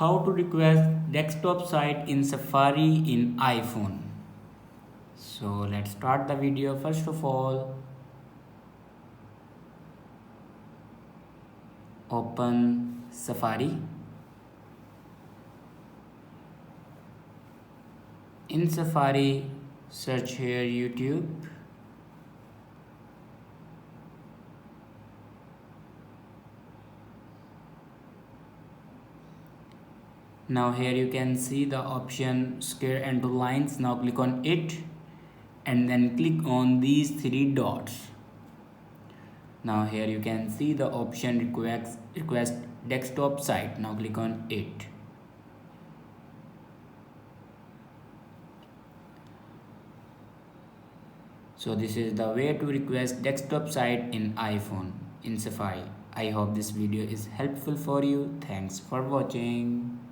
How to request desktop site in Safari in iPhone. So let's start the video. First of all, open Safari. In Safari, search here YouTube. Now here you can see the option square and two lines. Now click on it and then click on these three dots. Now here you can see the option request desktop site. Now click on it. So this is the way to request desktop site in iPhone in Safari. I hope this video is helpful for you. Thanks for watching.